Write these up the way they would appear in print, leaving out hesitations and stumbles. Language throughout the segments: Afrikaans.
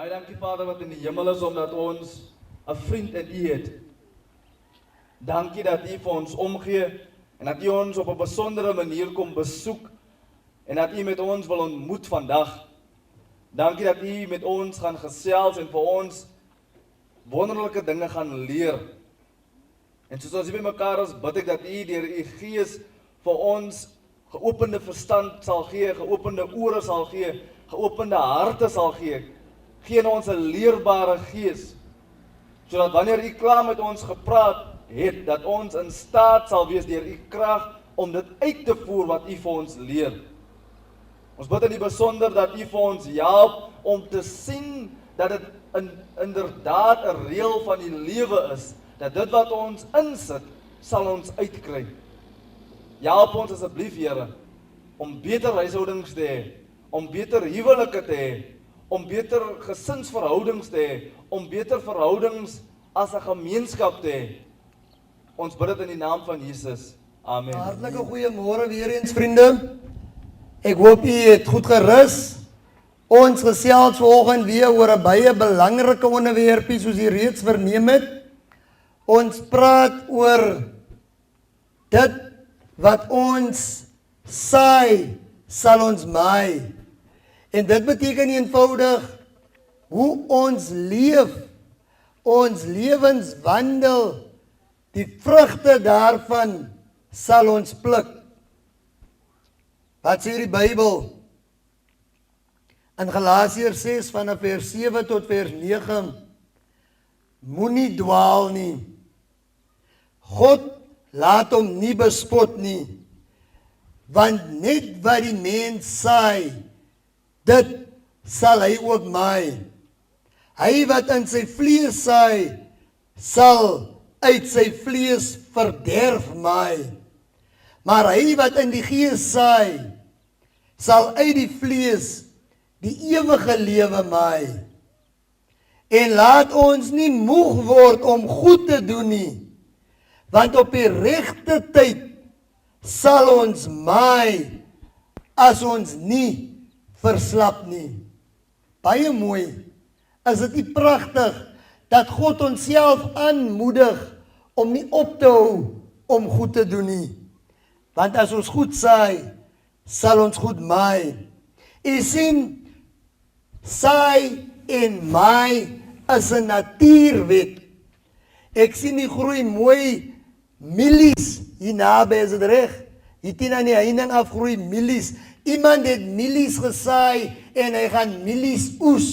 Baie dankie Vader wat in die hemel is, omdat ons 'n vriend in U het. Dankie dat U vir ons omgee en dat U ons op 'n besondere manier kom besoek en dat U met ons wil ontmoet vandag. Dankie dat U met ons gaan gesels en vir ons wonderlike dinge gaan leer. En soos ons hier by mekaar is, bid ek dat U deur U Gees vir ons geopende verstand sal gee, geopende ore sal gee, geopende harte sal gee. Gee ons 'n leerbare gees, sodat wanneer U klaar met ons gepraat het, dat ons in staat sal wees deur U krag om dit uit te voer wat U vir ons leer. Ons bid in die besonder dat U vir ons help om te sien dat dit inderdaad 'n reël van die lewe is, dat dit wat ons insit, sal ons uitkry. Help ons asseblief, Here, om beter huishoudings te hê, om beter huwelike te hê, om beter gesinsverhoudings te hê, om beter verhoudings as 'n gemeenskap te hê. Ons bid dit in die naam van Jesus. Amen. Hartlike goeiemôre weer eens, vriende. Ek hoop u het goed gerus. Ons gesels vanoggend weer oor 'n baie belangrike onderwerpie soos u reeds verneem het. Ons praat oor dit wat ons saai, sal ons maai. En dit beteken eenvoudig hoe ons leef, ons lewenswandel, die vrugte daarvan sal ons pluk. Wat sê die Bybel? In Galasiërs 6 vanaf vers 7 tot vers 9, moenie dwaal nie. God laat hom nie bespot nie, want net wat die mens saai, dit sal hy ook maai. Hy wat in sy vlees saai, sal uit sy vlees verderf maai. Maar hy wat in die gees saai, sal uit die vlees die ewige lewe maai. En laat ons nie moeg word om goed te doen nie, want op die regte tyd sal ons maai as ons nie verslap nie. Baie mooi. Is dit nie pragtig dat God onsself aanmoedig om nie op te hou om goed te doen nie? Want as ons goed saai, sal ons goed maai. U sien, saai en maai is 'n natuurwet. Ek sien die groei mooi mielies hier naby, is dit reg? Hier teen aan die heining afgroei mielies. Iemand het mielies gesaai en hy gaan mielies oes.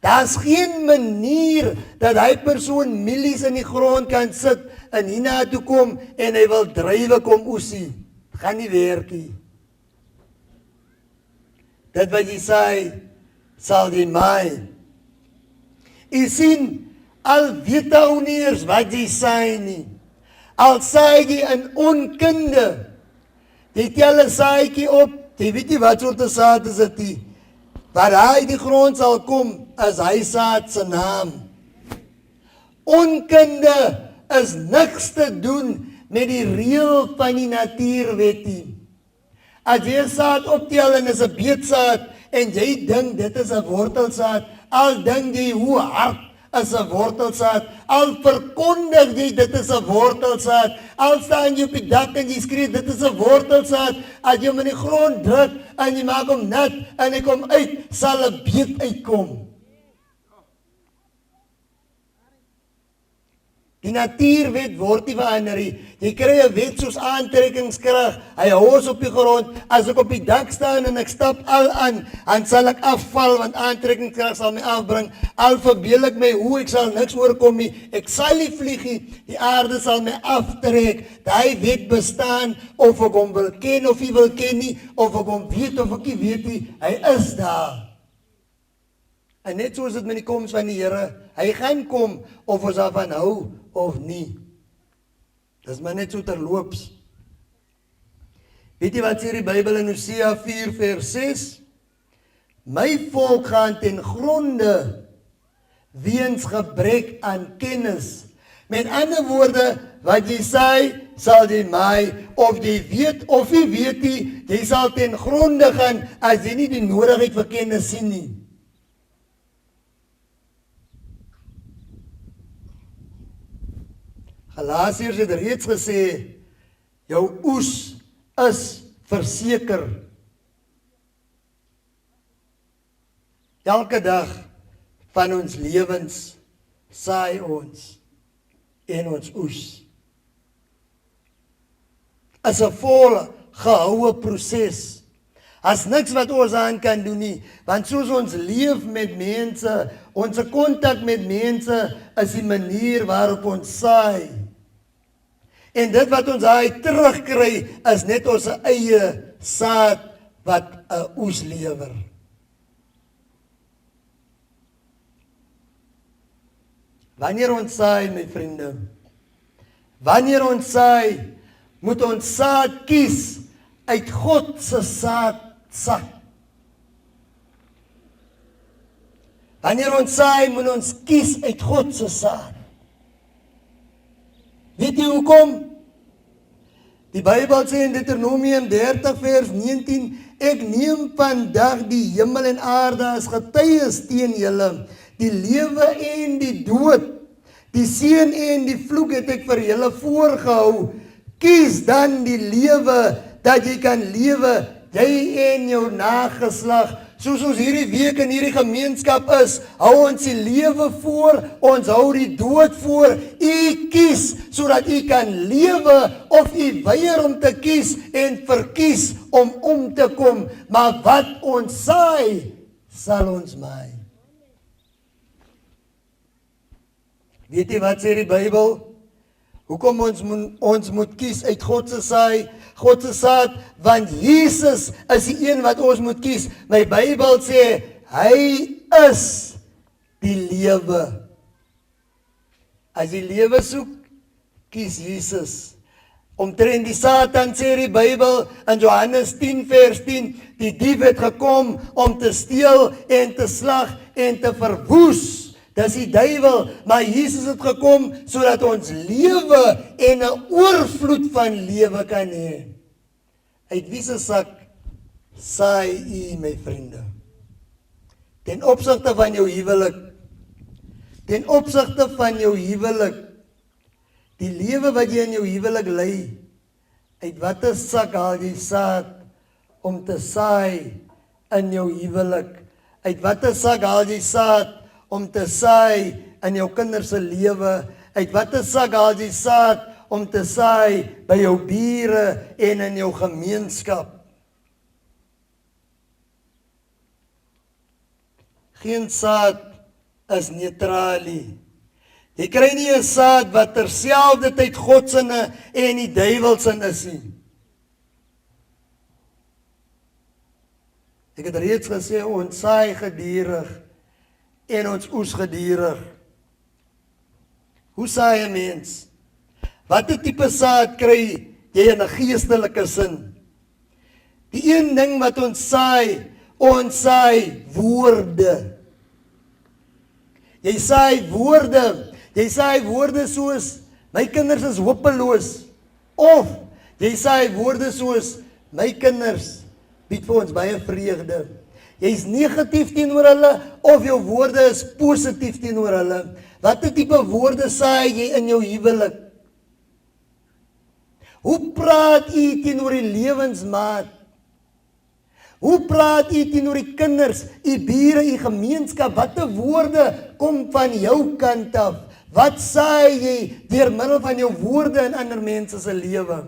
Daar's geen manier dat hy persoon mielies in die grond kan sit en hierna toe kom en hy wil druiwe kom oesie. Gaan nie werk nie. Dit wat jy saai, sal jy maai. U sien, al weet ou nie eers wat jy saai nie. Al saai jy in onkunde. Jy tel 'n saadjie op, jy weet nie wat soort saad is dit nie. Waar hy die grond sal kom, is hy saad se naam. Onkunde is niks te doen met die reël van die natuurwet nie. As jy saad optel en is 'n beetsaad en jy dink dit is 'n wortelsaad, al dink jy hoe hard is 'n wortelsaad, al verkondig jy dit is 'n wortelsaad, al staan jy op die dak en jy skree dit is 'n wortelsaad, as jy hom in die grond druk en jy maak hom nat en hy kom uit, sal 'n beet uitkom. Die natuurwet word nie verander nie. Jy kry 'n wet soos aantrekkingskrag. Hy hou ons op die grond. As ek op die dak staan en ek stap al aan, dan sal ek afval want aantrekkingskrag sal my afbring. Al verbeel ek my hoe ek sal niks oorkom nie. Ek sal nie vlieg nie. Die aarde sal my aftrek. Daai wet bestaan of ek hom wil ken of nie wil ken nie, of ek hom weet of ek nie weet nie. Hy is daar. En net soos dit met die koms van die Here, hy gaan kom of ons daarvan hou of nie. Dis maar net so terloops. Weet jy wat sê die Bybel in Hosea 4 vers 6? My volk gaan ten gronde weens gebrek aan kennis. Met ander woorde, wat jy saai, sal jy maai, of jy weet of jy weet nie, jy sal ten gronde gaan as jy nie die nodigheid vir kennis sien nie. Galasiërs het reeds gesê, jou oes is verseker. Elke dag van ons lewens saai ons en ons oes. Is 'n volgehoue proses. As niks wat ons aan kan doen nie, want soos ons leef met mense, ons kontak met mense is die manier waarop ons saai. En dit wat ons daai terugkry is net ons eie saad wat 'n oes lewer. Wanneer ons saai, my vriende, wanneer ons saai, moet ons saad kies uit God se saadsak. Wanneer ons saai, moet ons kies uit God se saad. Weet jy hoekom? Die Bybel sê in Deuteronomium 30 vers 19, ek neem vandag die hemel en aarde as getuies teen julle, die lewe en die dood, die seën en die vloek het ek vir julle voorgehou. Kies dan die lewe, dat jy kan lewe, jy en jou nageslag. Soos ons hierdie week in hierdie gemeenskap is, hou ons die lewe voor, ons hou die dood voor. U kies, sodat u kan lewe, of u weier om te kies en verkies om te kom. Maar wat ons saai, sal ons maai. Weet jy wat sê die Bybel? Hoekom ons moet kies uit God se saai, God se saad, want Jesus is die een wat ons moet kies. My Bybel sê, hy is die lewe. As jy lewe soek, kies Jesus. Omtrent die Satan sê die Bybel in Johannes 10 vers 10, die dief het gekom om te steel en te slag en te verwoes. Dis die duiwel, maar Jesus het gekom sodat ons lewe en 'n oorvloed van lewe kan hê. Uit wie se sak saai u, my vriende? Ten opsigte van jou huwelik. Ten opsigte van jou huwelik. Die lewe wat jy in jou huwelik lei, uit watter sak haal jy saad om te saai in jou huwelik? Uit watter sak haal jy saad om te saai in jou kinders se lewe? Uit watter sak haal jy saad om te saai by jou bure en in jou gemeenskap? Geen saad is neutraal nie. Jy kry nie 'n saad wat terselfdertyd God se en die duiwel se is nie. Ek het reeds gesê, ons saai gedurig en ons oes gedurig. Hoe saai 'n mens? Watter tipe saad kry jy in 'n geestelike sin? Die een ding wat ons saai woorde. Jy saai woorde soos, my kinders is hopeloos. Of, jy saai woorde soos, my kinders bied vir ons baie vreugde. Jy's negatief teenoor hulle, of jou woorde is positief teenoor hulle. Watter tipe woorde saai jy in jou huwelik? Hoe praat u teenoor die lewensmaat? Hoe praat u teenoor die kinders, u bure, u gemeenskap? Watter woorde kom van jou kant af? Wat saai jy deur middel van jou woorde in ander mense se lewe?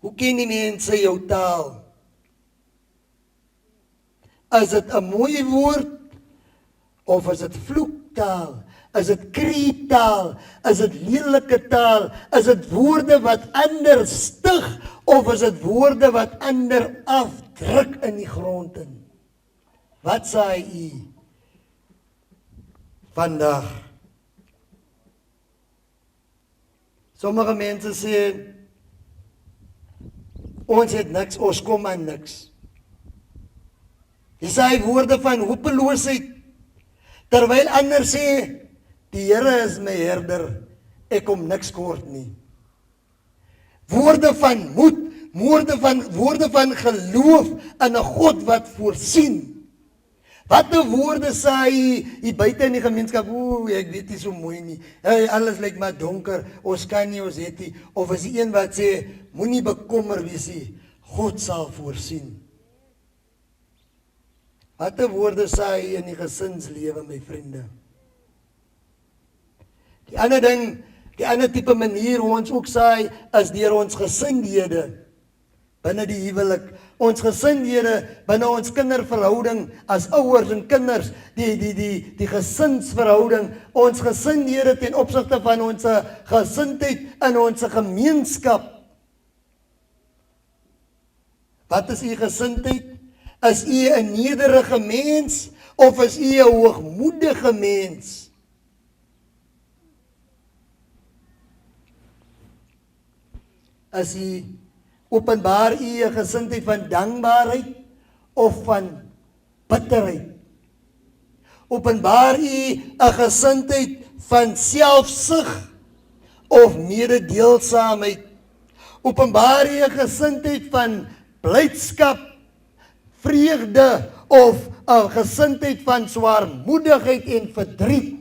Hoe ken die mense jou taal? Is dit 'n mooi woord of is dit vloektaal? Is dit kreetaal? Is dit lelike taal? Is dit woorde wat ander stig of is dit woorde wat ander afdruk in die grond in? Wat saai u vandag? Sommige mense sê ons het niks, ons kom aan niks. Jy saai woorde van hopeloosheid, terwyl ander sê die Here is my herder, ek kom niks kort nie. Woorde van moed, woorde van geloof in 'n God wat voorsien. Wat 'n woorde saai hier buite in die gemeenskap. Ek weet nie so mooi nie. Hey, alles lyk maar donker. Ons kan nie, ons het nie. Of is die een wat sê, moenie bekommer wees nie. God sal voorsien. Wat 'n woorde saai in die gesinslewe, my vriende. Die ander ding, die ander tipe manier hoe ons ook saai, is deur ons gesindhede binne die huwelik. Ons gesindhede binne ons kinderverhouding as ouers en kinders, die gesinsverhouding, ons gesindhede ten opsigte van ons gesindheid in ons gemeenskap. Wat is u gesindheid? Is u 'n nederige mens of is u 'n hoogmoedige mens? As u openbaar u 'n gesindheid van dankbaarheid of van bitterheid? Openbaar u 'n gesindheid van selfsug of mededeelsaamheid? Openbaar u 'n gesindheid van blydskap, vreugde of 'n gesindheid van swaarmoedigheid en verdriet?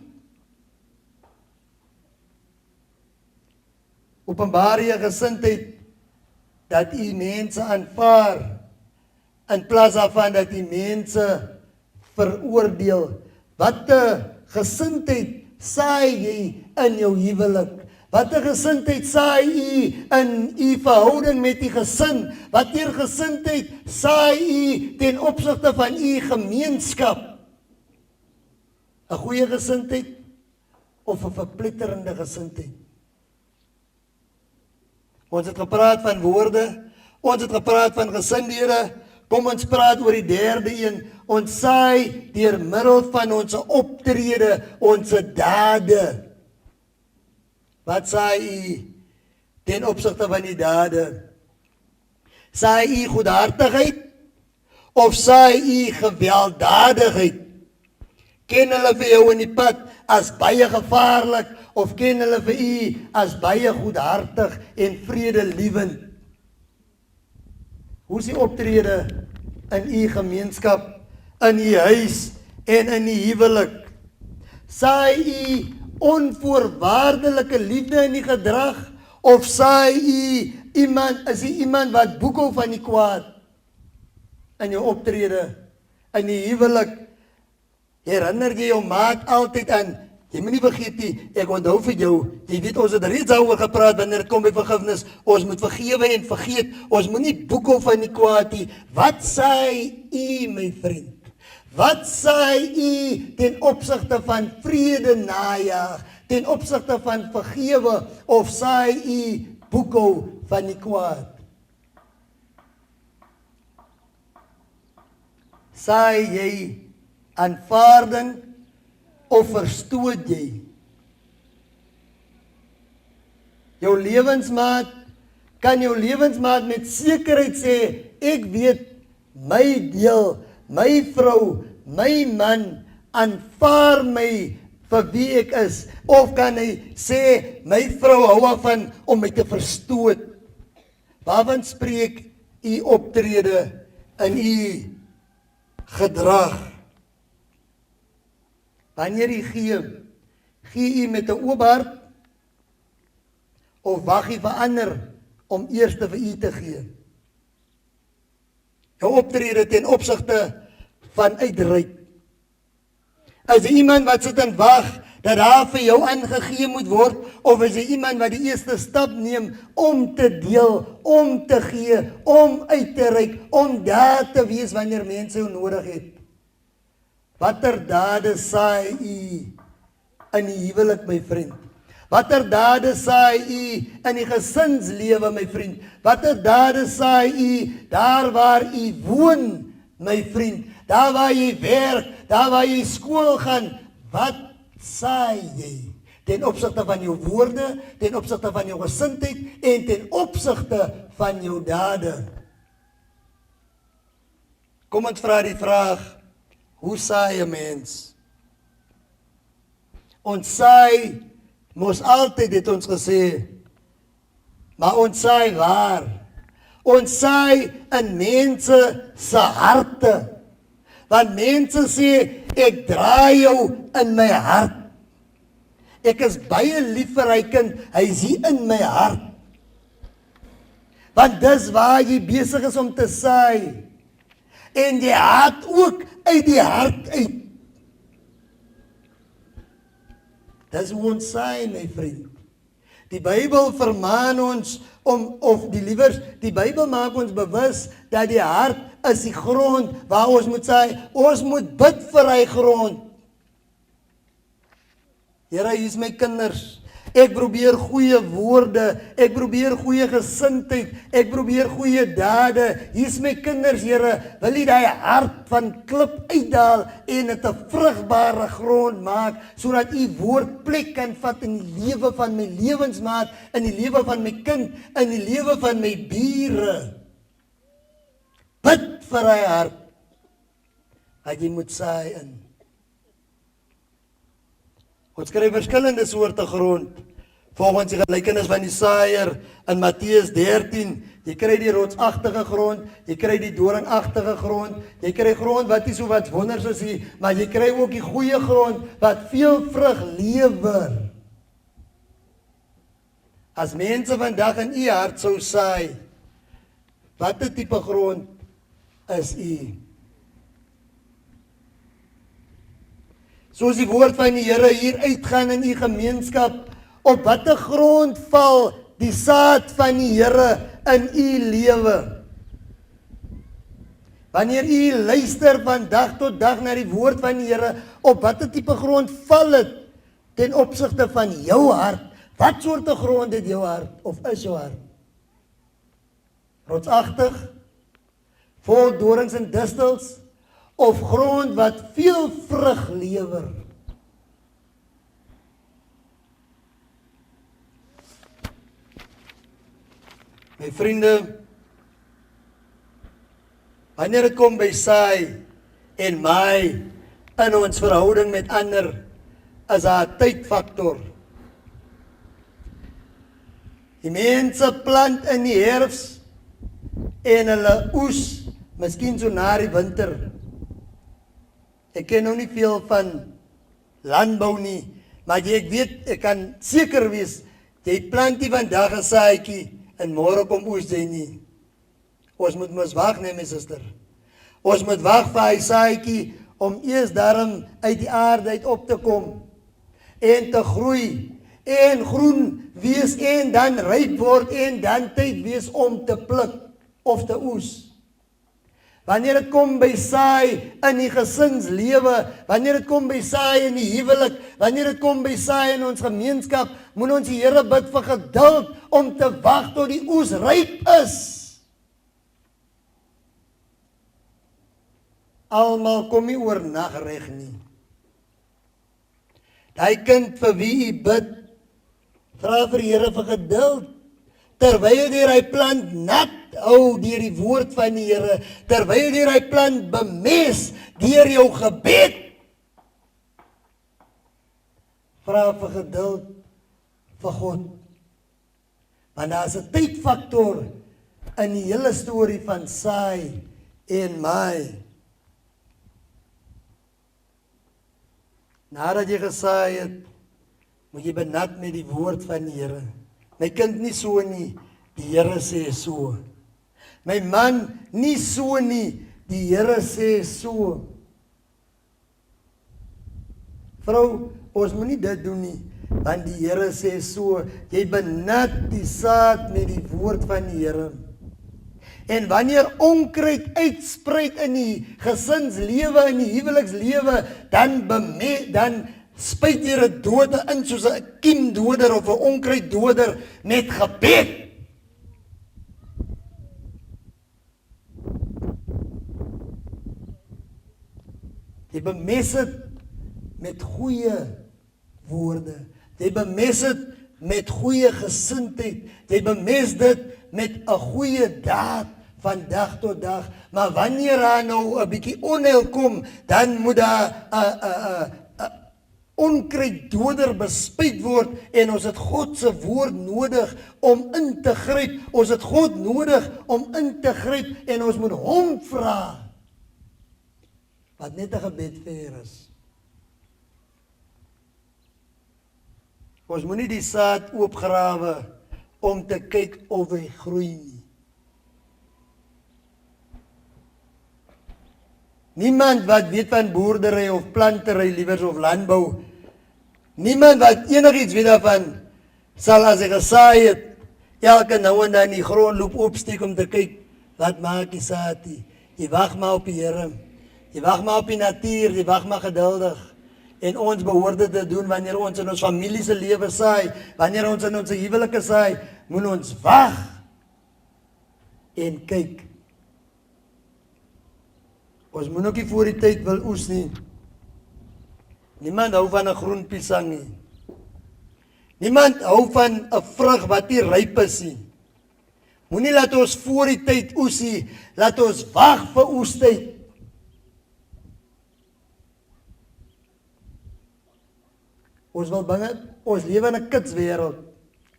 Openbaar u 'n gesindheid dat u mense aanvaar in plaas daarvan dat u mense veroordeel? Wat 'n gesindheid saai jy in jou huwelik? Wat 'n gesindheid saai u in u verhouding met die gesin? Watter gesindheid saai u ten opsigte van u gemeenskap? 'n Goeie gesindheid of 'n verpletterende gesindheid? Ons het gepraat van woorde, ons het gepraat van gesindhede. Kom ons praat oor die derde een. Ons saai deur middel van ons optrede, ons dade. Wat saai u ten opsigte van die dade? Saai u goedhartigheid of saai u gewelddadigheid? Ken hulle vir jou in die pad as baie gevaarlik of ken hulle vir u as baie goedhartig en vredelewend? Hoe is die optrede in u gemeenskap, in u huis en in die huwelik? Saai u onvoorwaardelike liefde in die gedrag of saai u is u iemand wat boekhou van die kwaad in jou optrede in die huwelik? Herinner jy jou maat altyd aan, jy moet nie vergeet nie, ek onthou vir jou, jy weet ons het reeds daaroor gepraat wanneer dit kom by vergifnis, ons moet vergewe en vergeet, ons moet nie boekhou van die kwaad nie. Wat saai u, my vriend? Wat saai u ten opsigte van vrede najaag, ten opsigte van vergewe of saai u boekhou van die kwaad? Saai jy aanvaarding of verstoot jy? Jou lewensmaat, kan jou lewensmaat met sekerheid sê, ek weet my deel, my vrou, my man aanvaar my vir wie ek is, of kan hy sê my vrou hou af om my te verstoot? Waarvan spreek u optrede in u gedrag? Wanneer u gee u met 'n oop hart of wag u vir ander om eers vir u te gee? Jou optrede ten opsigte van uitreik. Is jy iemand wat sit en wag dat daar vir jou aangegee moet word, of is jy iemand wat die eerste stap neem om te deel, om te gee, om uit te reik, om daar te wees wanneer mense jou nodig het? Watter dade saai u in die huwelik, my vriend? Watter dade saai u in die gesinslewe, my vriend? Watter dade saai u daar waar u woon, my vriend? Daar waar jy werk, daar waar jy skool gaan, wat saai jy? Ten opsigte van jou woorde, ten opsigte van jou gesindheid en ten opsigte van jou dade. Kom ons vra die vraag, hoe saai 'n mens? Ons saai mos altyd, het ons gesê, maar ons saai waar? Ons saai in mense se harte. Want mense sê, ek dra jou in my hart. Ek is baie lief vir hy kind, hy is hier in my hart. Want dis waar jy besig is om te saai. En jy haat ook uit die hart uit. Dis hoe ons saai, my vriend. Die Bybel vermaan ons die Bybel maak ons bewus dat die hart is die grond waar ons moet saai. Ons moet bid vir hy grond. Here, hier is my kinders. Ek probeer goeie woorde, ek probeer goeie gesindheid, ek probeer goeie dade. Hier is my kinders, Here, wil U daai hart van klip uitdaal en dit 'n vrugbare grond maak, sodat U woord plek kan vat in die lewe van my lewensmaat, in die lewe van my kind, in die lewe van my bure. Bid vir hy hart, dat jy moet saai in. Ons kry verskillende soorte grond. Volgens die gelykenis van die saaier in Matteus 13, jy kry die rotsagtige grond, jy kry die doringagtige grond, jy kry grond wat nie so wat wonders is nie, maar jy kry ook die goeie grond wat veel vrug lewer. As mense vandag in u hart sou saai, watter tipe grond is u? Soos die woord van die Here hier uitgaan in u gemeenskap, op watter grond val die saad van die Here in u lewe? Wanneer u luister van dag tot dag na die woord van die Here, op watter tipe grond val dit ten opsigte van jou hart? Wat soorte grond het jou hart of is jou hart? Rotsagtig, vol dorings en distels, of grond wat veel vrug lewer? My vriende, wanneer dit kom by saai en maai in ons verhouding met ander, is daar 'n tydfaktor. Die mense plant in die herfs en hulle oes miskien so na die winter. Ek ken nou nie veel van landbou nie, maar ek weet, ek kan seker wees, jy plant nie vandag 'n saadjie en môre kom oes jy nie. Ons moet mos wag, nee my suster. Ons moet wag vir hy saadjie om eers daarom uit die aarde uit op te kom en te groei en groen wees en dan ryp word en dan tyd wees om te pluk of te oes. Wanneer dit kom by saai in die gesinslewe, wanneer dit kom by saai in die huwelik, wanneer dit kom by saai in ons gemeenskap, moet ons die Here bid vir geduld om te wag tot die oes ryp is. Almal kom nie oornag reg nie. Daai kind vir wie u bid, vra vir die Here vir geduld, terwyl deur hy plant nat hou deur die woord van die Here, terwyl deur hy plant bemes deur jou gebed. Vra vir geduld vir God. Want daar is 'n tydfaktor in die hele storie van saai en maai. Nadat jy gesaai het, moet jy benat met die woord van die Here. My kind, nie so nie, die Here sê so. My man, nie so nie, die Here sê so. Vrou, ons moet nie dit doen nie, want die Here sê so. Jy benat die saad met die woord van die Here. En wanneer onkruid uitspruit in die gesinslewe, in die huwelikslewe, dan spuit jy 'n dode in soos 'n kiemdoder of 'n onkruiddoder met gebed. Jy bemes dit met goeie woorde. Jy bemes dit met goeie gesindheid. Jy bemes dit met 'n goeie daad van dag tot dag. Maar wanneer daar nou 'n bietjie onheil kom, dan moet daar 'n onkruiddoder bespuit word en ons het God se woord nodig om in te gryp. Ons het God nodig om in te gryp en ons moet hom vra. wat net 'n gebed ver is. Ons moenie die saad oopgrawe om te kyk of hy groei nie. Niemand wat weet van boerdery of plantery liewers of landbou, niemand wat enigiets weet daarvan, sal as hy gesaai het, elke nou en dan die grond loop opsteek om te kyk, wat maak die saad nie? Jy wag maar op die Here, jy wag maar op die natuur, jy wag maar geduldig. En ons behoort dit te doen wanneer ons in ons familie se lewe saai, wanneer ons in ons huwelike saai, moet ons wag en kyk. Ons moet ook nie voor die tyd wil oes nie. Niemand hou van 'n groen piesang nie. Niemand hou van 'n vrug wat nie ryp is nie. Moenie laat ons voor die tyd oes nie, laat ons wag vir oestyd. Ons wil ons lewe in 'n kitswêreld.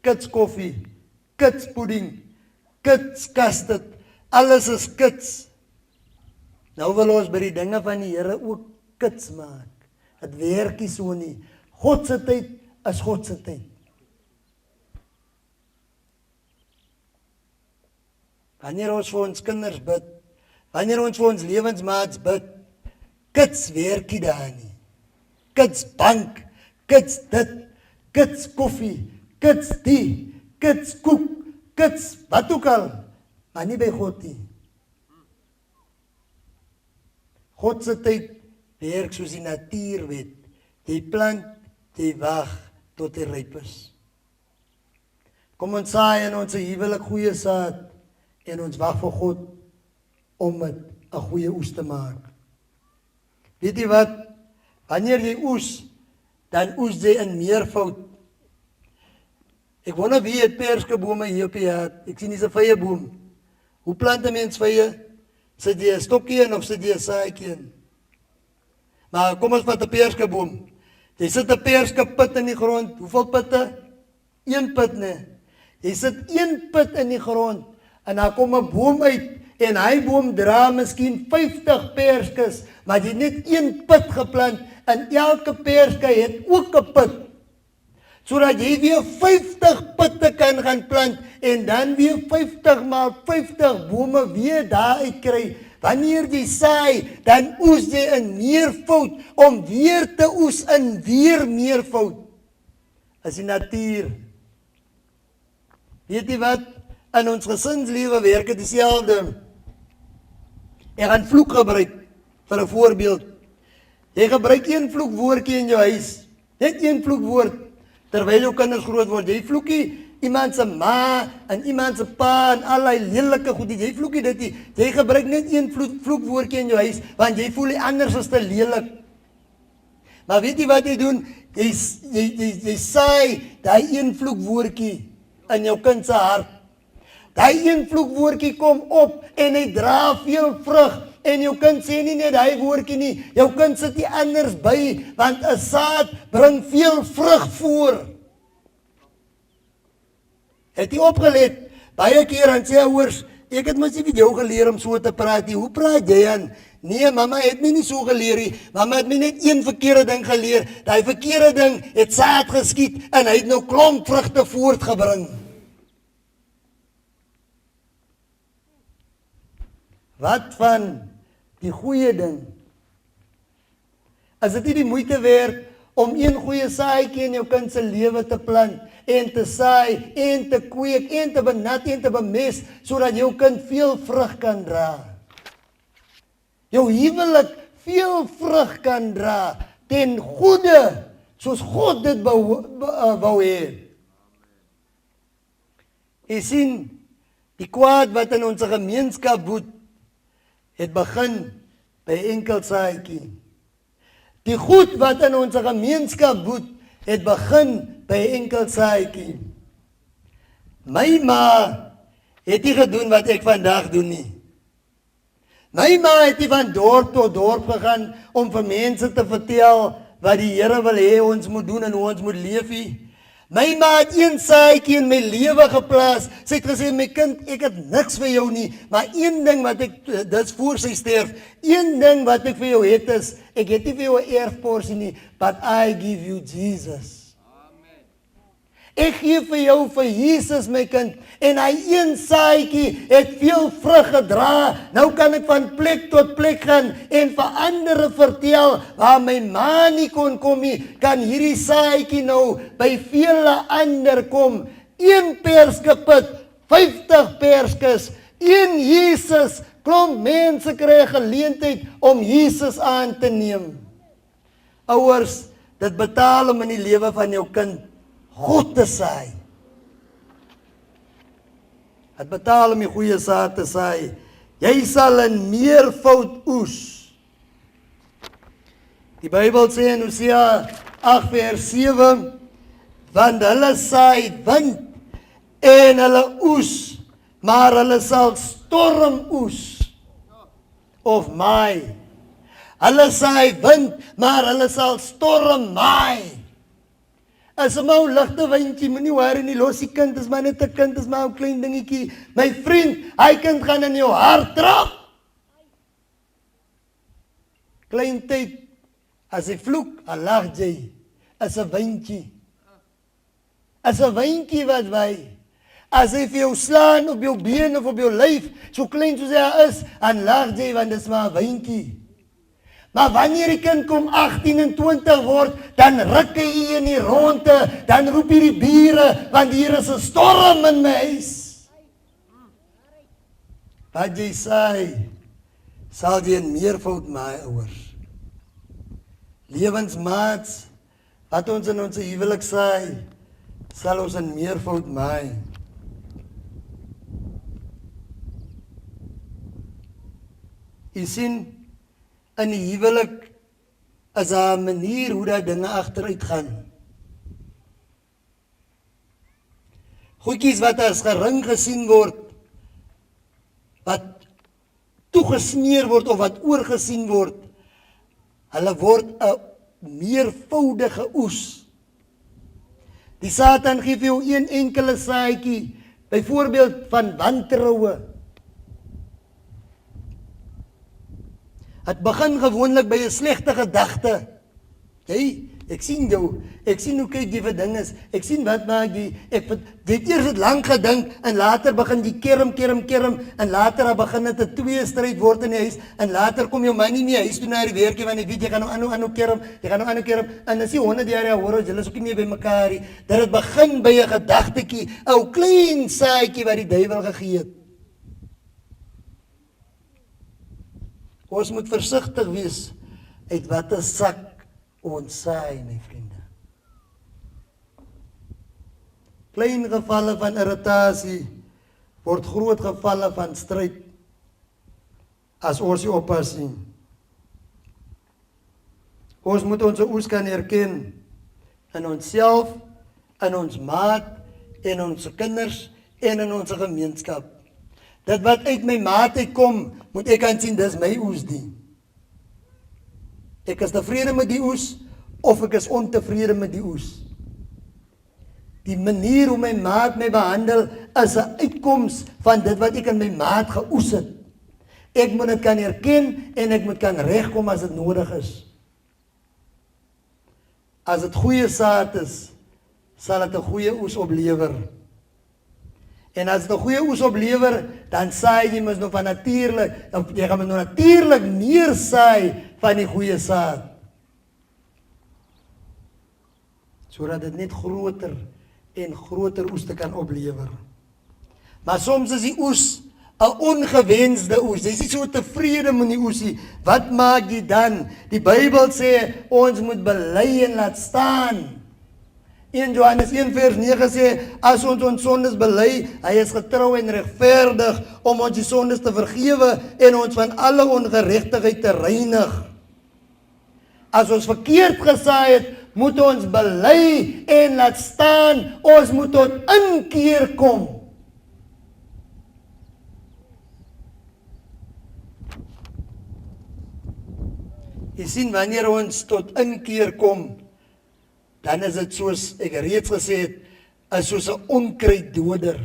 Kits koffie, kits pudding, kits custard, alles is kits. Nou wil ons by die dinge van die Here ook kits maak. Dit werk nie so nie. God se tyd is God se tyd. Wanneer ons vir ons kinders bid, wanneer ons vir ons lewensmaats bid, kits werk nie daar nie. Kits bank, kits dit, kits koffie, kits die, kits koek, kits wat ook al, maar nie by God nie. God se tyd werk soos die natuurwet. Jy plant, jy wag tot hy ryp is. Kom ons saai in ons huwelik goeie saad en ons wag vir God om dit 'n goeie oes te maak. Weet jy wat? Wanneer jy oes, dan oes jy in meervoud. Ek wonder wie het perskebome hier op die hart. Ek sien dis 'n vye boom. Hoe plant 'n mens vye? Sit jy 'n stokkie in of sit jy 'n saadjie in? Maar kom ons vat 'n perskeboom. Jy sit 'n perskepit in die grond. Hoeveel pitte? 1 pit, nee. Jy sit 1 pit in die grond en dan kom 'n boom uit en hy boom dra miskien 50 perskes, maar jy het net 1 pit geplant en elke perske het ook 'n pit. Sodat jy weer 50 pitte kan gaan plant en dan weer 50 maal 50 bome weer daar uit kry. Wanneer jy saai, dan oes jy in meervoud om weer te oes in weer meervoud. As die natuur. Weet jy wat? In ons gesinslewe werk dit dieselfde. Ek gaan vloek gebruik vir 'n voorbeeld. Jy gebruik 1 vloekwoordjie in jou huis. Net 1 vloekwoord terwyl jou kinders groot word. Jy vloekie iemand se ma en iemand se pa en allerlei lelike goed. Jy vloekie dit nie. Jy gebruik net 1 vloekwoordjie in jou huis want jy voel die anders is te lelik. Maar weet jy wat jy doen? Jy saai daai 1 vloekwoordjie in jou kind se hart. Daai 1 vloekwoordjie kom op en hy dra veel vrug. En jou kind sê nie net hy woordjie nie, jou kind sit nie anders by, want 'n saad bring veel vrug voor. Het jy opgelet? Baie keer dan sê ouers, ek het mos nie vir jou geleer om so te praat nie. Hoe praat jy dan? Nee, mamma het my nie so geleer nie. Mamma het my net 1 verkeerde ding geleer. Daai verkeerde ding het saad geskiet en hy het nou klomp vrugte voortgebring. Wat van die goeie ding? As dit nie die moeite werd om 1 goeie saadjie in jou kind se lewe te plant en te saai en te kweek en te benat en te bemes sodat jou kind veel vrug kan dra. Jou huwelik veel vrug kan dra ten goeie soos God dit wou hê. Jy sien die kwaad wat in ons gemeenskap woed het begin by 'n enkel saadjie. Die goed wat in ons gemeenskap woed het begin by 'n enkel saadjie. My ma het nie gedoen wat ek vandag doen nie. My ma het nie van dorp tot dorp gegaan om vir mense te vertel wat die Here wil hê ons moet doen en hoe ons moet leef nie. My ma het een saadjie in my lewe geplaas. Sy het gesê, my kind, ek het niks vir jou nie, maar een ding wat ek, dis voor sy sterf, een ding wat ek vir jou het is, ek het nie vir jou 'n erfporsie nie, but I give you Jesus. Ek gee vir jou vir Jesus, my kind, en hy een saadjie het veel vrug gedra. Nou kan ek van plek tot plek gaan en vir ander vertel waar my ma nie kon kom nie, kan hierdie saadjie nou by vele ander kom. Een perskepit, 50 perskes, een Jesus, klomp mense kry geleentheid om Jesus aan te neem. Ouers, dit betaal om in die lewe van jou kind God te saai. Het betaal om die goeie saad te saai. Jy sal in meervoud oes. Die Bybel sê in Hosea 8 vers 7, want hulle saai wind en hulle oes, maar hulle sal storm oes of maai. Hulle saai wind, maar hulle sal storm maai. As 'n ou ligte windjie, moenie worry nie, los die kind, is maar net 'n kind, is maar 'n klein dingetjie. My vriend, hy kind gaan in jou hart trap. Klein tyd, as hy vloek, dan lag jy, as 'n windjie. As 'n windjie wat waai. As hy vir jou slaan op jou been of op jou lyf, so klein soos hy is, dan lag jy, want dit is maar 'n windjie. Maar wanneer die kind kom 18 en 20 word, dan ruk hy in die ronde, dan roep hy die bure, want hier is 'n storm in my huis. Wat jy saai, sal jy in meervoud maai, ouers. Lewensmaats, wat ons in ons huwelik saai, sal ons in meervoud maai. Jy sien, in die huwelik is daar 'n manier hoe dat dinge agteruit gaan. Goedjies wat as gering gesien word, wat toegesmeer word of wat oorgesien word, hulle word 'n meervoudige oes. Die Satan gee vir jou een enkele saadjie, byvoorbeeld van wantroue. Het begin gewoonlik by 'n slegte gedagte. Hey, ek sien jou, ek sien hoe kyk jy vir dinges, ek sien wat maak jy, ek het eers het lank gedink, en later begin jy kerm, en later begin dit 'n tweestryd word in die huis, en later kom jou man nie meer huis toe na die werkie, want jy weet, jy gaan nou aanhou kerm, en as jy 100 jaar hoor, julle is ook nie meer by mekaar nie, dat het begin by 'n gedagtetjie, 'n ou klein saadjie wat die duiwel gegee het. Ons moet versigtig wees uit watter sak ons saai, my vriende. Klein gevalle van irritasie word groot gevalle van stryd as ons nie oppas nie. Ons moet ons oes kan herken in onsself, in ons maat, in ons kinders en in ons gemeenskap. Dat wat uit my maat uitkom, moet ek kan sien, dis my oes die. Ek is tevrede met die oes, of ek is ontevrede met die oes. Die manier hoe my maat my behandel, is 'n uitkoms van dit wat ek in my maat geoes het. Ek moet dit kan herken, en ek moet kan regkom as dit nodig is. As dit goeie saad is, sal dit 'n goeie oes oplewer. En as dit 'n goeie oes oplewer, dan saai jy mos nog van natuurlik, jy gaan nog natuurlik meer saai van die goeie saad. Sodat dit net groter en groter oes te kan oplewer. Maar soms is die oes 'n ongewenste oes. Jy is nie so tevrede met die oesie. Wat maak jy dan? Die Bybel sê ons moet bely en laat staan. 1 Johannes 1 vers 9 sê, as ons sondes bely, hy is getrou en regverdig om ons die sondes te vergewe en ons van alle ongeregtigheid te reinig. As ons verkeerd gesaai het, moet ons bely en laat staan. Ons moet tot inkeer kom. Jy sien, wanneer ons tot inkeer kom, dan is dit soos ek reeds gesê het, is soos 'n onkruiddoder.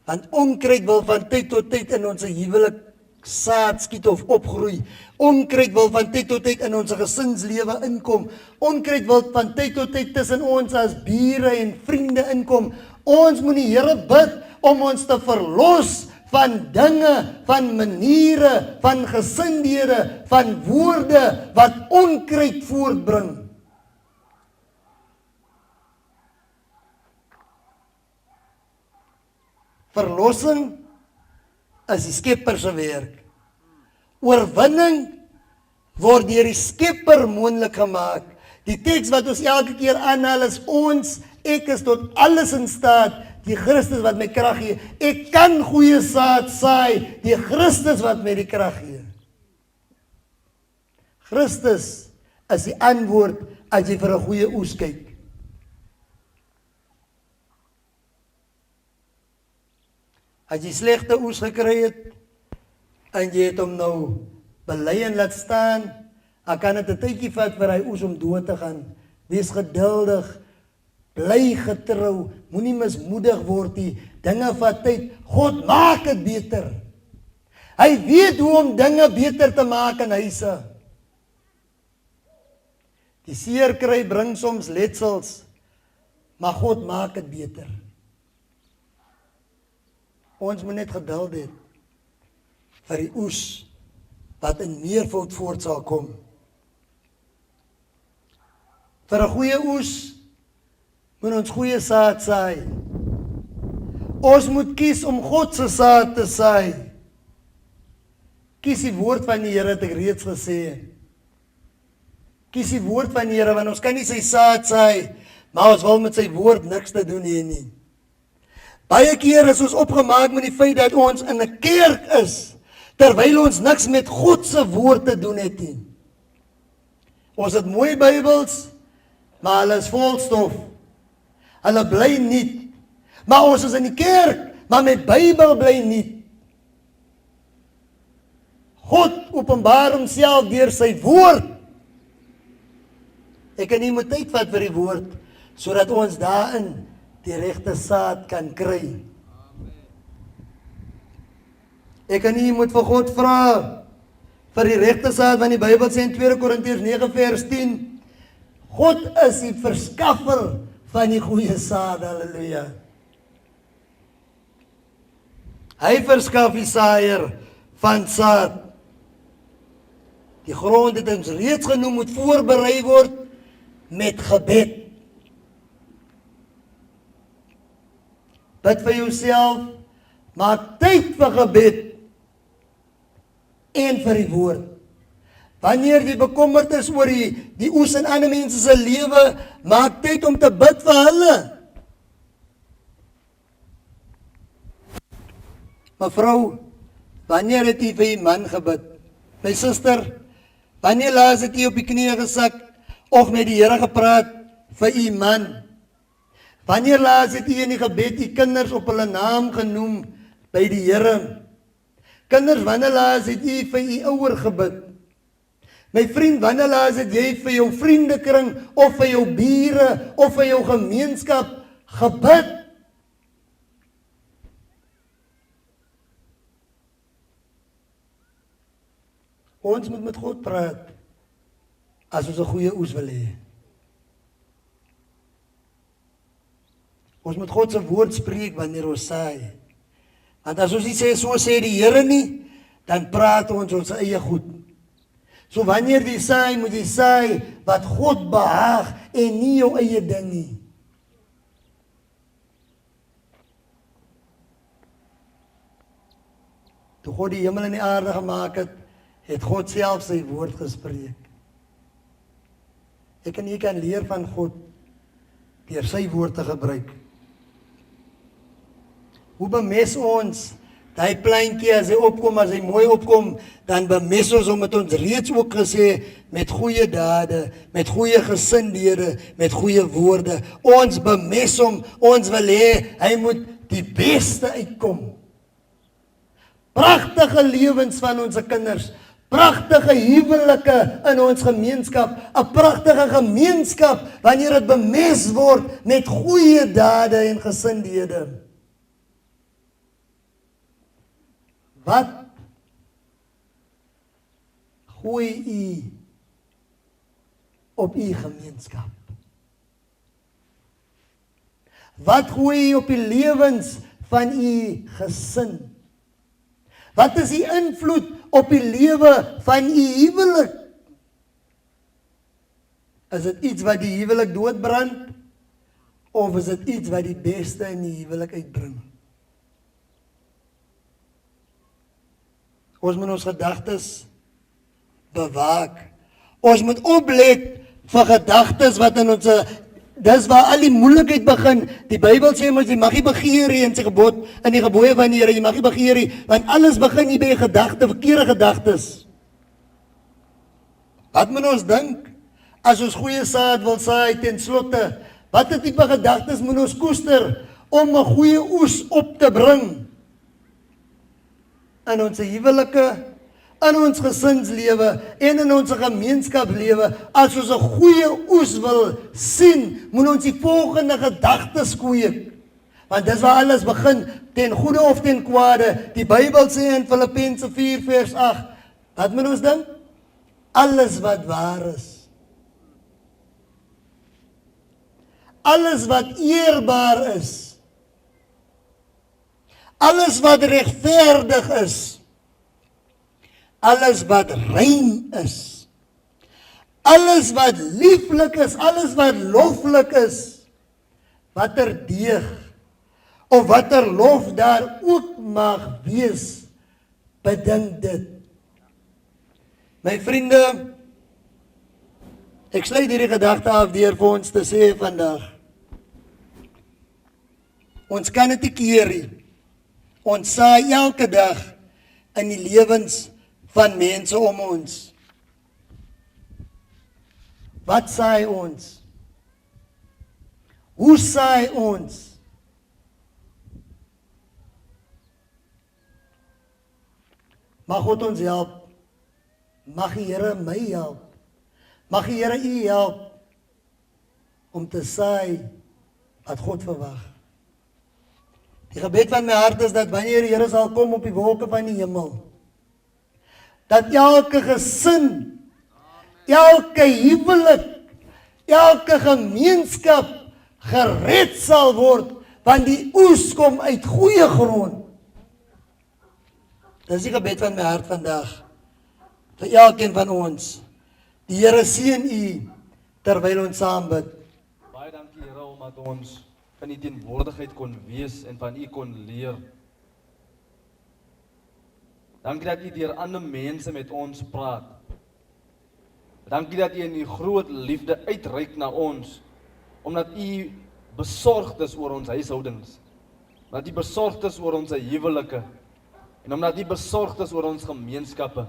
Want onkruid wil van tyd tot tyd in ons huwelik saad skiet of opgroei. Onkruid wil van tyd tot tyd in ons gesinslewe inkom. Onkruid wil van tyd tot tyd tussen ons as bure en vriende inkom. Ons moet die Here bid om ons te verlos van dinge, van maniere, van gesindhede, van woorde wat onkruid voortbring. Verlossing is die Skepper se werk. Oorwinning word deur die Skepper moontlik gemaak. Die teks wat ons elke keer aanhaal is ons, ek is tot alles in staat, die Christus wat my krag gee. Ek kan goeie saad saai, die Christus wat my die krag gee. Christus is die antwoord as jy vir 'n goeie oes kyk. As jy slegte oes gekry het, en jy het hom nou belei en laat staan, dan kan dit 'n tydjie vat vir hy oes om dood te gaan. Wees geduldig, bly getrou, moenie mismoedig word nie, dinge vat tyd, God maak dit beter. Hy weet hoe om dinge beter te maak in huise. Die seer kry bring soms letsels, maar God maak dit beter. Ons moet net geduld hê vir die oes wat in meervoud voort sal kom. Vir 'n goeie oes moet ons goeie saad saai. Ons moet kies om God se saad te saai. Kies die woord van die Here, het ek reeds gesê. Kies die woord van die Here, want ons kan nie sy saad saai, maar ons wil met sy woord niks te doen hê nie. Baie keer is ons opgemaak met die feit dat ons in 'n kerk is, terwyl ons niks met God se woord te doen het nie. Ons het mooi Bybels, maar hulle is vol stof. Hulle bly nie. Maar ons is in die kerk, maar met Bybel bly nie. God openbaar homself deur sy woord. Ek en jy moet tyd vat vir die woord, sodat ons daarin die regte saad kan kry. Ek en jy moet vir God vra vir die regte saad, want die Bybel sê in 2 Korintiërs 9 vers 10, God is die verskaffer van die goeie saad, halleluja. Hy verskaf die saaier van saad. Die grond het ons reeds genoem moet voorberei word met gebed. Bid vir jouself, maak tyd vir gebed en vir die woord. Wanneer jy bekommerd is oor die oes in ander mense se lewe, maak tyd om te bid vir hulle. Mevrou, wanneer het jy vir jy man gebid? My suster, wanneer laas het jy op die knieë gesak of met die Here gepraat vir jy man? Wanneer laas het jy in die gebed die kinders op hulle naam genoem by die Here? Kinders, wanneer laas het jy vir jy ouer gebid? My vriend, wanneer laas het jy vir jou vriendekring of vir jou bure of vir jou gemeenskap gebid? Ons moet met God praat as ons 'n goeie oes wil hê. Ons moet God se woord spreek wanneer ons saai. Want as ons nie sê so sê die Here nie, dan praat ons eie goed. So wanneer jy saai, moet jy saai wat God behaag en nie jou eie ding nie. Toe God die hemel en die aarde gemaak het God self sy woord gespreek. Ek en jy kan leer van God deur sy woord te gebruik. Hoe bemes ons daai pleintjie as hy opkom, as hy mooi opkom, dan bemes ons hom, het ons reeds ook gesê, met goeie dade, met goeie gesindhede, met goeie woorde. Ons bemes hom, ons wil hê hy moet die beste uitkom. Pragtige lewens van ons kinders, pragtige huwelike in ons gemeenskap, 'n pragtige gemeenskap wanneer dit bemes word met goeie dade en gesindhede. Wat gooi u op u gemeenskap? Wat gooi u op die lewens van u gesin? Wat is die invloed op die lewe van u huwelik? Is dit iets wat die huwelik doodbrand? Of is dit iets wat die beste in die huwelik uitbring? Ons moet ons gedagtes bewaak. Ons moet oplet vir gedagtes wat in ons, dis waar al die moeilikheid begin. Die Bybel sê ons, jy mag nie begeer nie in sy gebod, in die gebooie van die Here, jy mag nie begeer nie, want alles begin hier by gedagte, verkeerde gedagtes. Wat moet ons dink? As ons goeie saad wil saai ten slotte, watter tipe gedagtes moet ons koester om 'n goeie oes op te bring? In ons huwelike, in ons gesinslewe en in ons gemeenskapslewe, as ons 'n goeie oes wil sien, moet ons die volgende gedagtes kweek. Want dis waar alles begin, ten goeie of ten kwade. Die Bybel sê in Filippense 4 vers 8, wat moet ons dink? Alles wat waar is, alles wat eerbaar is, alles wat regverdig is, alles wat rein is, alles wat lieflik is, alles wat loflik is, watter deeg of watter lof daar ook mag wees, bedink dit. My vriende, ek sluit hierdie gedagte af deur vir ons te sê vandag, ons kan dit nie keer nie. Ons saai elke dag in die lewens van mense om ons. Wat saai ons? Hoe saai ons? Mag God ons help. Mag die Here my help. Mag die Here u help om te saai wat God verwag. Die gebed van my hart is dat wanneer die Here sal kom op die wolke van die hemel, dat elke gesin, elke huwelik, elke gemeenskap gered sal word, want die oes kom uit goeie grond. Dis die gebed van my hart vandag, vir elkeen van ons. Die Here seën u, terwyl ons saam bid. Baie dankie Here, omdat ons in die teenwoordigheid kon wees en van u kon leer. Dankie dat u deur ander mense met ons praat. Dankie dat u in u groot liefde uitreik na ons, omdat u besorgd is oor ons huishoudings, dat u besorgd is oor ons huwelike, en omdat u besorgd is oor ons gemeenskappe.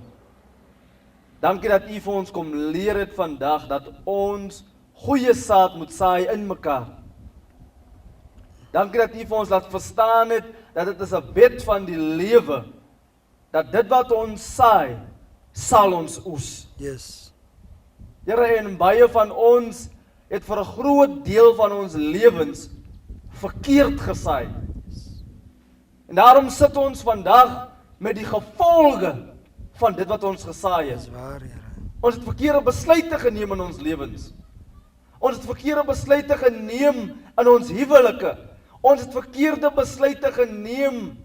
Dankie dat u vir ons kom leer het vandag, dat ons goeie saad moet saai in mekaar. Dankie dat u vir ons laat verstaan het, dat dit is 'n wet van die lewe, dat dit wat ons saai, sal ons oes. Yes. Here, en baie van ons het vir 'n groot deel van ons lewens verkeerd gesaai. En daarom sit ons vandag met die gevolge van dit wat ons gesaai het. Dis waar, Here. Ons het verkeerde besluite geneem in ons lewens. Ons het verkeerde besluite geneem in ons huwelike. Ons het verkeerde besluite geneem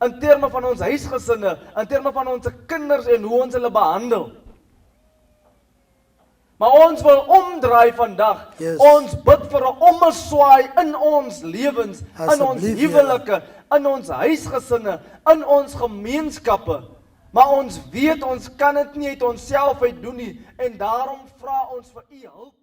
in terme van ons huisgesinne, in terme van ons kinders en hoe ons hulle behandel. Maar ons wil omdraai vandag. Yes. Ons bid vir 'n ommeswaai in ons lewens, in ons Asseblief, huwelike, in ons huisgesinne, in ons gemeenskappe. Maar ons weet ons kan dit nie uit onsself uit doen nie, en daarom vra ons vir u hulp.